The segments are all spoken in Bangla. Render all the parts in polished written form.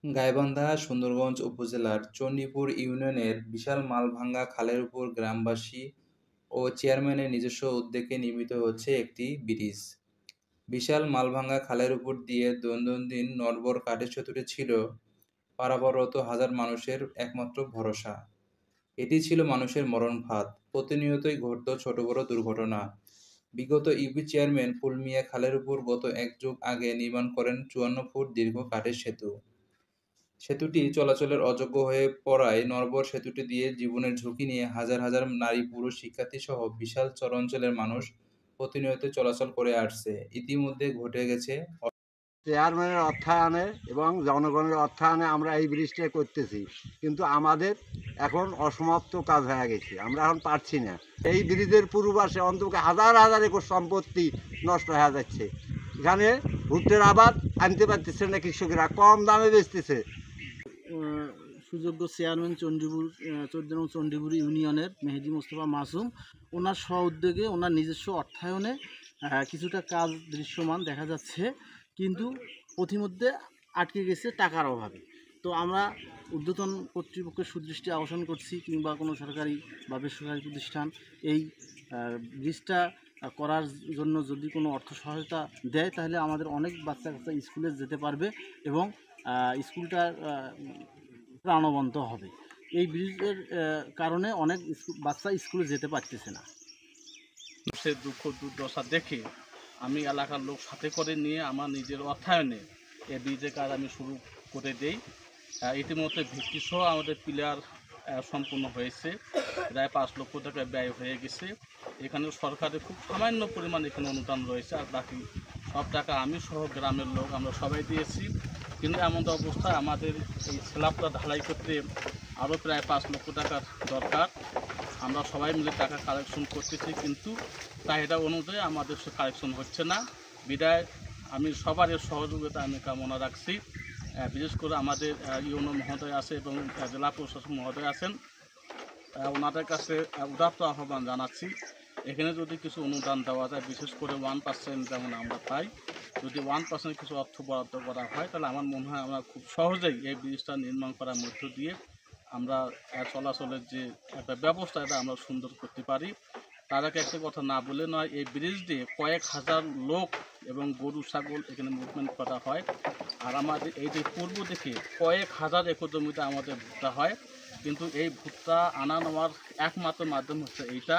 গাইবান্ধা সুন্দরগঞ্জ উপজেলার চণ্ডীপুর ইউনিয়নের বিশাল মালভাঙ্গা খালের উপর গ্রামবাসী ও চেয়ারম্যানের নিজস্ব উদ্যোগে নির্মিত হচ্ছে একটি ব্রিজ। বিশাল মালভাঙ্গা খালের উপর দিয়ে দৈনন্দিন নড়বড় কাঠের সেতুটি ছিল পারাপাররত হাজার মানুষের একমাত্র ভরসা। এটি ছিল মানুষের মরণ ফাঁদ। প্রতিনিয়তই ঘটত ছোট বড় দুর্ঘটনা। বিগত ইউপি চেয়ারম্যান ফুল মিয়া খালের উপর গত এক যুগ আগে নির্মাণ করেন ৫৪ ফুট দীর্ঘ কাঠের সেতু। সেতুটি চলাচলের অযোগ্য হয়ে পড়ায় নড়বড় সেতুটি দিয়ে জীবনের ঝুঁকি নিয়ে হাজার হাজার নারী পুরুষ শিক্ষার্থীসহ বিশাল চরাঞ্চলের মানুষ প্রতিনিয়ত চলাচল করে আসছে। ইতিমধ্যে ঘটে গেছে চেয়ারম্যানের অর্থায়নে এবং জনগণের অর্থায়নে আমরা এই ব্রিজটা করতেছি, কিন্তু আমাদের এখন অসমাপ্ত কাজ হয়ে গেছে, আমরা এখন পারছি না। এই ব্রিজের পূর্বাসে অন্তত হাজার হাজার একর সম্পত্তি নষ্ট হয়ে যাচ্ছে। এখানে ভুট্টের আবাদ আনতে পারতেছে না, কৃষকেরা কম দামে বেচতেছে। সুযোগ্য চেয়ারম্যান চণ্ডীপুর ১৪ নং চণ্ডীপুর ইউনিয়নের মেহেদি মোস্তফা মাসুম, ওনার স্ব উদ্যোগে ওনার নিজস্ব অর্থায়নে কিছুটা কাজ দৃশ্যমান দেখা যাচ্ছে, কিন্তু পথিমধ্যে আটকে গেছে টাকার অভাবে। তো আমরা ঊর্ধ্বতন কর্তৃপক্ষের সুদৃষ্টি আকর্ষণ করছি, কিংবা কোনো সরকারি বা বেসরকারি প্রতিষ্ঠান এই ব্রিজটা করার জন্য যদি কোনো অর্থ সহায়তা দেয়, তাহলে আমাদের অনেক বাচ্চা কাচ্চা স্কুলে যেতে পারবে এবং স্কুলটার প্রাণবন্ত হবে। এই ব্রিজের কারণে অনেক বাচ্চা স্কুলে যেতে পারতেছে না। সে দুঃখ দুর্দশা দেখে আমি এলাকার লোক সাথে করে নিয়ে আমার নিজের অর্থায়নে এই ব্রিজের কাজ আমি শুরু করে দেই। ইতিমধ্যে ভিত্তিসহ আমাদের পিলার সম্পূর্ণ হয়েছে, প্রায় ৫ লক্ষ টাকা ব্যয় হয়ে গেছে। এখানে সরকারের খুব সামান্য পরিমাণ এখানে অনুদান রয়েছে, আর বাকি সব টাকা আমি সহ গ্রামের লোক আমরা সবাই দিয়েছি। কিন্তু এমন অবস্থায় আমাদের এই স্ল্যাবটা ঢালাই করতে আরও প্রায় ৫ লক্ষ টাকার দরকার। আমরা সবাই মিলে টাকা কালেকশন করতেছি, কিন্তু চাহিদা অনুযায়ী আমাদের সে কালেকশন হচ্ছে না। বিদায় আমি সবারই সহযোগিতা আমি কামনা রাখছি। বিশেষ করে আমাদের ইউনো মহোদয় আছে এবং জেলা প্রশাসক মহোদয় আছেন, ওনাদের কাছে উদাত্ত আহ্বান জানাচ্ছি, এখানে যদি কিছু অনুদান দেওয়া যায়, বিশেষ করে 1% যেমন আমরা পাই, যদি 1% কিছু অর্থ বরাদ্দ করা হয়, তাহলে আমার মনে হয় আমরা খুব সহজেই এই ব্রিজটা নির্মাণ করার মধ্য দিয়ে আমরা চলাচলের যে একটা ব্যবস্থা, এটা আমরা সুন্দর করতে পারি। তার আগে একটা কথা না বলে নয়, এই ব্রিজ দিয়ে কয়েক হাজার লোক এবং গরু ছাগল এখানে মুভমেন্ট করা হয়। আর আমাদের এই যে পূর্ব দিকে কয়েক হাজার একর জমিতে আমাদের ভুট্টা হয়, কিন্তু এই ভুট্টা আনা নেওয়ার একমাত্র মাধ্যম হচ্ছে এইটা।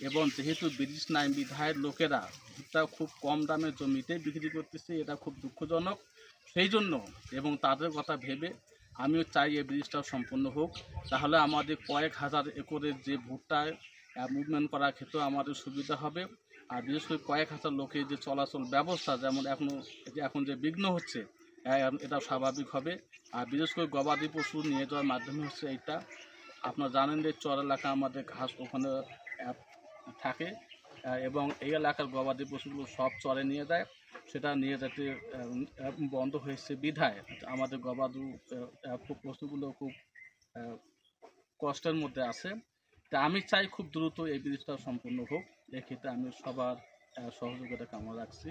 এবং যেহেতু ব্রিজ নাই বিধায় লোকেরা ভুট্টা খুব কম দামে জমিতে বিক্রি করতেছে, এটা খুব দুঃখজনক। সেই জন্য এবং তাদের কথা ভেবে আমিও চাই এই ব্রিজটা সম্পূর্ণ হোক, তাহলে আমাদের কয়েক হাজার একরের যে ভুট্টায় মুভমেন্ট করার ক্ষেত্রেও আমাদের সুবিধা হবে। আর বিশেষ করে কয়েক হাজার লোকের যে চলাচল ব্যবস্থা যেমন এখন যে বিঘ্ন হচ্ছে, এটা স্বাভাবিক হবে। আর বিশেষ করে গবাদি পশু নিয়ে যাওয়ার মাধ্যমে হচ্ছে এইটা। আপনারা জানেন যে চর এলাকা আমাদের ঘাস ওখানে থাকে, এবং এই এলাকার গবাদি পশুগুলো সব চরে নিয়ে যায়, সেটা নিয়ে যেতে বন্ধ হয়েছে বিধায় আমাদের গবাদি পশুগুলো খুব কষ্টের মধ্যে আছে। তা আমি চাই খুব দ্রুত এই ব্রিজটা সম্পূর্ণ হোক, এক্ষেত্রে আমি সবার সহযোগিতা কামনা রাখছি।